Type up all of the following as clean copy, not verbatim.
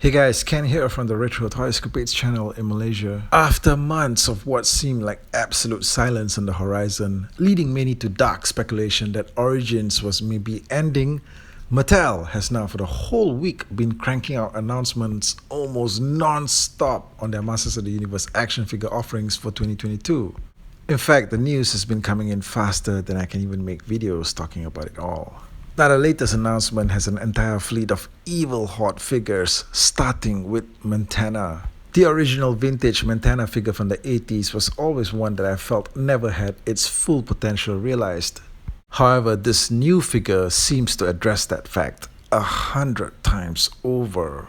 Hey guys, Ken here from the Retro Toy Escapades channel in Malaysia. After months of what seemed like absolute silence on the horizon, leading many to dark speculation that Origins was maybe ending, Mattel has now for the whole week been cranking out announcements almost non-stop on their Masters of the Universe action figure offerings for 2022. In fact, the news has been coming in faster than I can even make videos talking about it all. Now, the latest announcement has an entire fleet of evil HORDE figures, starting with Montana. The original vintage Montana figure from the 80s was always one that I felt never had its full potential realized. However, this new figure seems to address that fact 100 times over.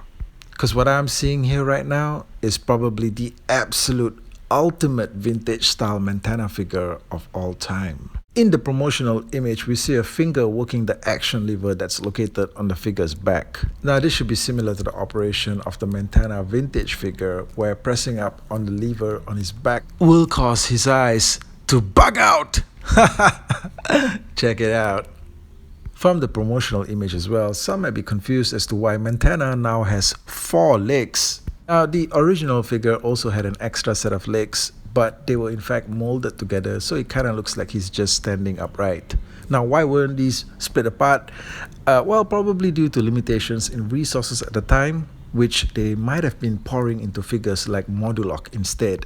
Because what I'm seeing here right now is probably the absolute ultimate vintage style Montana figure of all time. In the promotional image, we see a finger working the action lever that's located on the figure's back. Now, this should be similar to the operation of the Montana vintage figure, where pressing up on the lever on his back will cause his eyes to bug out. Check it out. From the promotional image as well, some might be confused as to why Montana now has 4 legs. Now, the original figure also had an extra set of legs, but they were in fact molded together, so it kind of looks like he's just standing upright. Now, why weren't these split apart? Well, probably due to limitations in resources at the time, which they might have been pouring into figures like Modulock instead.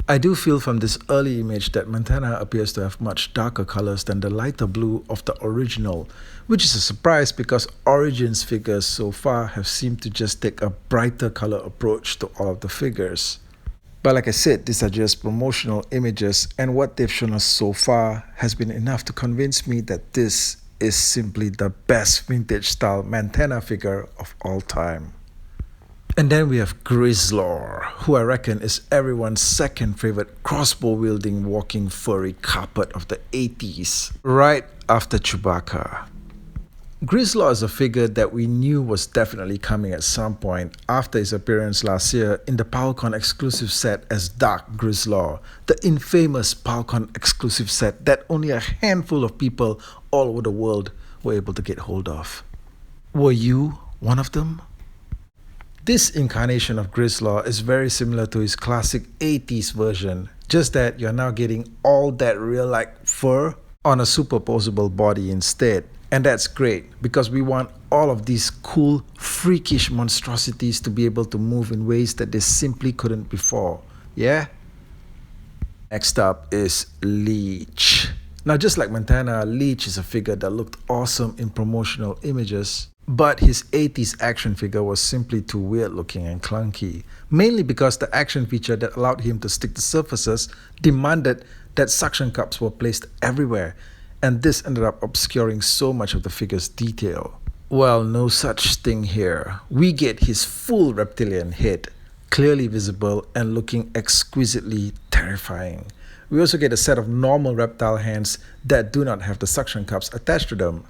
I do feel from this early image that Montana appears to have much darker colors than the lighter blue of the original, which is a surprise because Origins figures so far have seemed to just take a brighter color approach to all of the figures. But like I said, these are just promotional images, and what they've shown us so far has been enough to convince me that this is simply the best vintage style Montana figure of all time. And then we have Grizzlor, who I reckon is everyone's second favorite crossbow-wielding walking furry carpet of the 80s, right after Chewbacca. Grizzlor is a figure that we knew was definitely coming at some point after his appearance last year in the PowerCon exclusive set as Dark Grizzlor, the infamous PowerCon exclusive set that only a handful of people all over the world were able to get hold of. Were you one of them? This incarnation of Grizzlor is very similar to his classic 80s version, just that you're now getting all that real-like fur on a superposable body instead. And that's great, because we want all of these cool, freakish monstrosities to be able to move in ways that they simply couldn't before. Yeah? Next up is Leech. Now, just like Montana, Leech is a figure that looked awesome in promotional images, but his 80s action figure was simply too weird looking and clunky, mainly because the action feature that allowed him to stick to surfaces demanded that suction cups were placed everywhere, and this ended up obscuring so much of the figure's detail. Well, no such thing here. We get his full reptilian head, clearly visible and looking exquisitely terrifying. We also get a set of normal reptile hands that do not have the suction cups attached to them.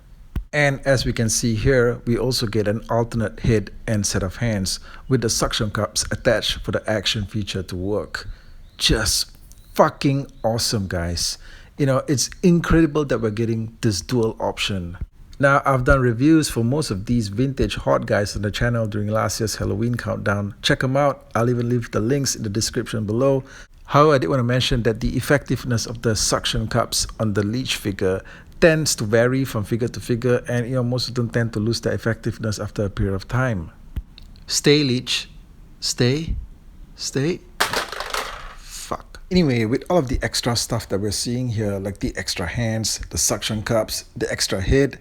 And as we can see here, we also get an alternate head and set of hands with the suction cups attached for the action feature to work. Just fucking awesome, guys. You know, it's incredible that we're getting this dual option. Now, I've done reviews for most of these vintage HORDE guys on the channel during last year's Halloween countdown. Check them out. I'll even leave the links in the description below. However, I did want to mention that the effectiveness of the suction cups on the Leech figure tends to vary from figure to figure, and most of them tend to lose their effectiveness after a period of time. Stay, Leech. Stay. Fuck. Anyway, with all of the extra stuff that we're seeing here, like the extra hands, the suction cups, the extra head,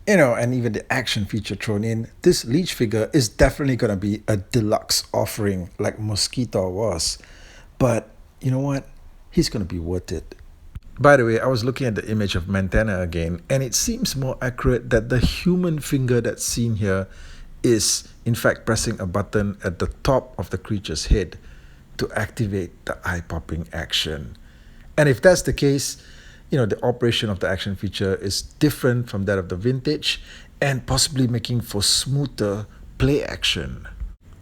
and even the action feature thrown in, this Leech figure is definitely going to be a deluxe offering like Mosquito was. But you know what? He's going to be worth it. By the way, I was looking at the image of Montana again, and it seems more accurate that the human finger that's seen here is in fact pressing a button at the top of the creature's head to activate the eye-popping action. And if that's the case, the operation of the action feature is different from that of the vintage and possibly making for smoother play action.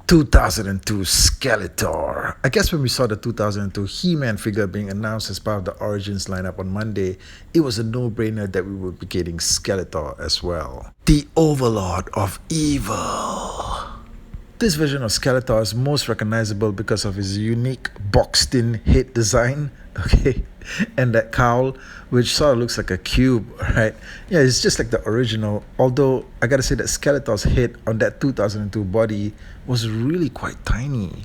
2002 Skeletor. I guess when we saw the 2002 He-Man figure being announced as part of the Origins lineup on Monday, it was a no-brainer that we would be getting Skeletor as well. The Overlord of Evil. This version of Skeletor is most recognizable because of his unique boxed-in head design, okay, and that cowl, which sort of looks like a cube, right? Yeah, it's just like the original, although I gotta say that Skeletor's head on that 2002 body was really quite tiny.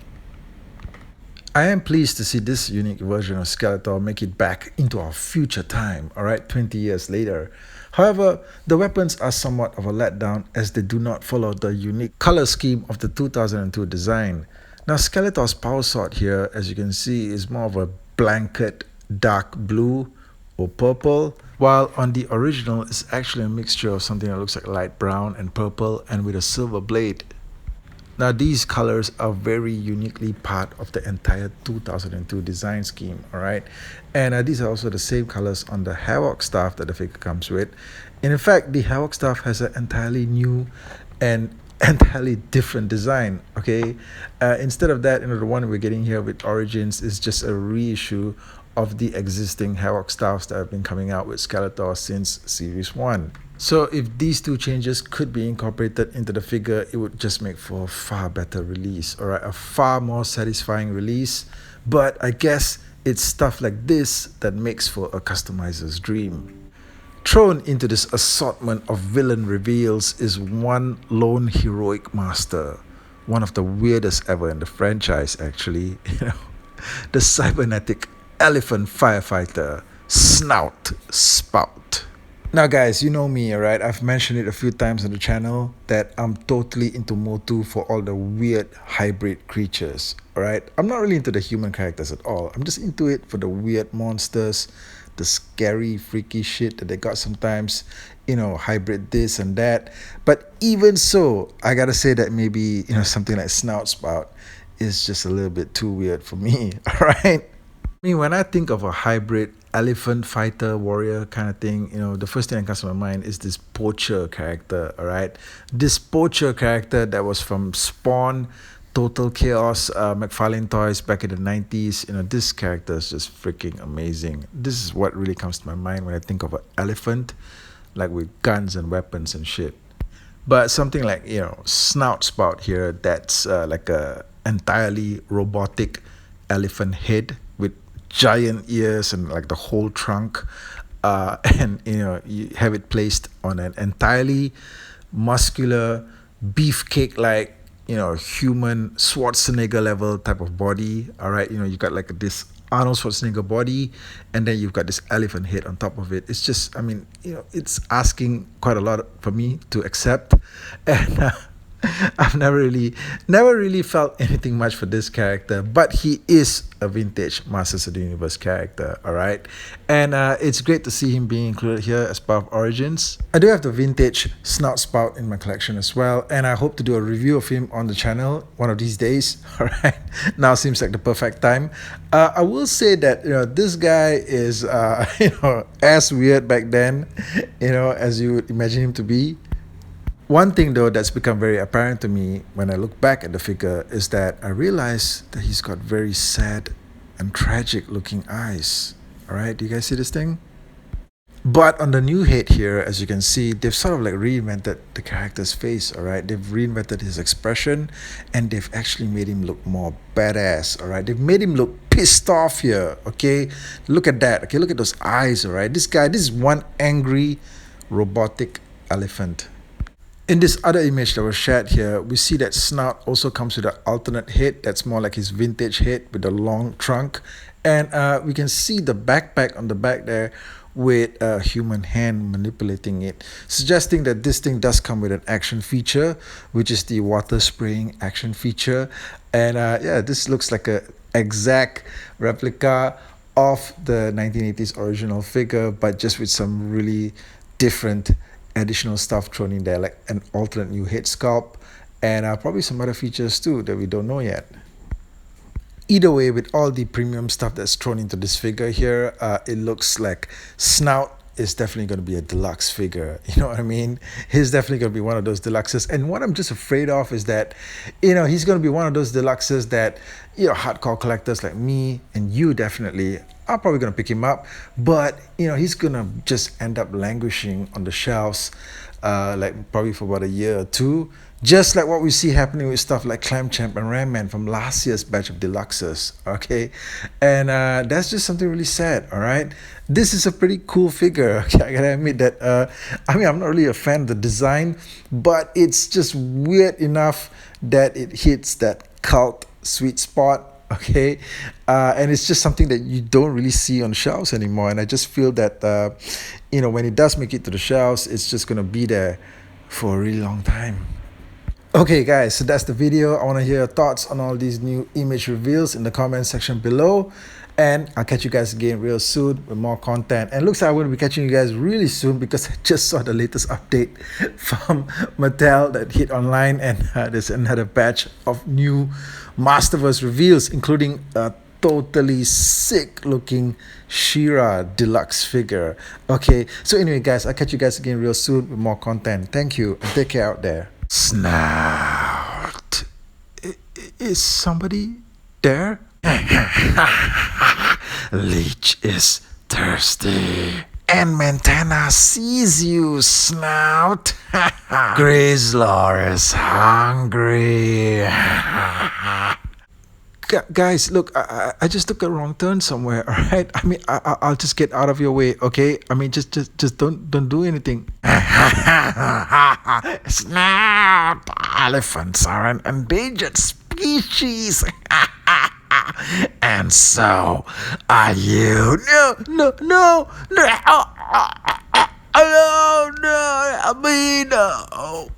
I am pleased to see this unique version of Skeletor make it back into our future time, alright, 20 years later. However, the weapons are somewhat of a letdown as they do not follow the unique color scheme of the 2002 design. Now, Skeletor's power sword here, as you can see, is more of a blanket dark blue or purple, while on the original it's actually a mixture of something that looks like light brown and purple and with a silver blade. Now these colors are very uniquely part of the entire 2002 design scheme, alright? And these are also the same colors on the Havoc staff that the figure comes with. And in fact, the Havoc staff has an entirely new and entirely different design, okay? Instead of that, the one we're getting here with Origins is just a reissue of the existing Havoc staffs that have been coming out with Skeletor since Series 1. So if these two changes could be incorporated into the figure, it would just make for a far better release, alright, a far more satisfying release. But I guess it's stuff like this that makes for a customizer's dream. Thrown into this assortment of villain reveals is one lone heroic master, one of the weirdest ever in the franchise actually, the Cybernetic elephant firefighter, Snout Spout. Now guys, you know me, alright? I've mentioned it a few times on the channel that I'm totally into MOTU for all the weird hybrid creatures, alright? I'm not really into the human characters at all. I'm just into it for the weird monsters, the scary, freaky shit that they got sometimes, hybrid this and that. But even so, I gotta say that maybe, something like Snout Spout is just a little bit too weird for me, alright? I mean, when I think of a hybrid elephant fighter warrior kind of thing, the first thing that comes to my mind is this poacher character, all right? This poacher character that was from Spawn, Total Chaos, McFarlane Toys back in the 90s. This character is just freaking amazing. This is what really comes to my mind when I think of an elephant, like with guns and weapons and shit. But something like, Snout Spout here, that's like a entirely robotic elephant head with giant ears and like the whole trunk, and you have it placed on an entirely muscular beefcake like human Schwarzenegger level type of body, all right? You got like this Arnold Schwarzenegger body, and then you've got this elephant head on top of it. It's just, I mean, it's asking quite a lot for me to accept, and I've never really felt anything much for this character, but he is a vintage Masters of the Universe character, alright? And it's great to see him being included here as part of Origins. I do have the vintage Snout Spout in my collection as well, and I hope to do a review of him on the channel one of these days, alright? Now seems like the perfect time. I will say that, this guy is, as weird back then, as you would imagine him to be. One thing though that's become very apparent to me when I look back at the figure is that I realize that he's got very sad and tragic looking eyes. Alright, do you guys see this thing? But on the new head here, as you can see, they've sort of like reinvented the character's face, alright? They've reinvented his expression and they've actually made him look more badass, alright? They've made him look pissed off here, okay? Look at that, okay? Look at those eyes, alright? This is one angry robotic elephant. In this other image that was shared here, we see that Snout also comes with an alternate head that's more like his vintage head with a long trunk. And we can see the backpack on the back there with a human hand manipulating it, suggesting that this thing does come with an action feature, which is the water spraying action feature. And yeah, this looks like an exact replica of the 1980s original figure, but just with some really different additional stuff thrown in there, like an alternate new head sculpt and probably some other features too that we don't know yet. Either way, with all the premium stuff that's thrown into this figure here, it looks like Snout is definitely going to be a deluxe figure. You know what I mean? He's definitely going to be one of those deluxes. And what I'm just afraid of is that, he's going to be one of those deluxes that, hardcore collectors like me and you definitely are probably going to pick him up. But, he's going to just end up languishing on the shelves, like probably for about a year or two, Just like what we see happening with stuff like Clam Champ and Ram Man from last year's batch of deluxes, okay? And that's just something really sad, all right? This is a pretty cool figure, okay? I gotta admit that, I mean, I'm not really a fan of the design, but it's just weird enough that it hits that cult sweet spot, okay? And it's just something that you don't really see on shelves anymore. And I just feel that, you know, when it does make it to the shelves, it's just gonna be there for a really long time. Okay guys, so that's the video. I want to hear your thoughts on all these new image reveals in the comment section below, and I'll catch you guys again real soon with more content. And looks like I'm going to be catching you guys really soon because I just saw the latest update from Mattel that hit online, and there's another batch of new Masterverse reveals, including a totally sick looking She-Ra deluxe figure. Okay, so anyway guys, I'll catch you guys again real soon with more content. Thank you and take care out there. Snout. Is somebody there? Leech is thirsty. And Montana sees you, Snout. Grizzlor is hungry. Guys, look, I just took a wrong turn somewhere, all right? I mean, I'll just get out of your way, okay? I mean, just don't do anything. Snout! Elephants are an endangered species. And so are you. No, I mean, no.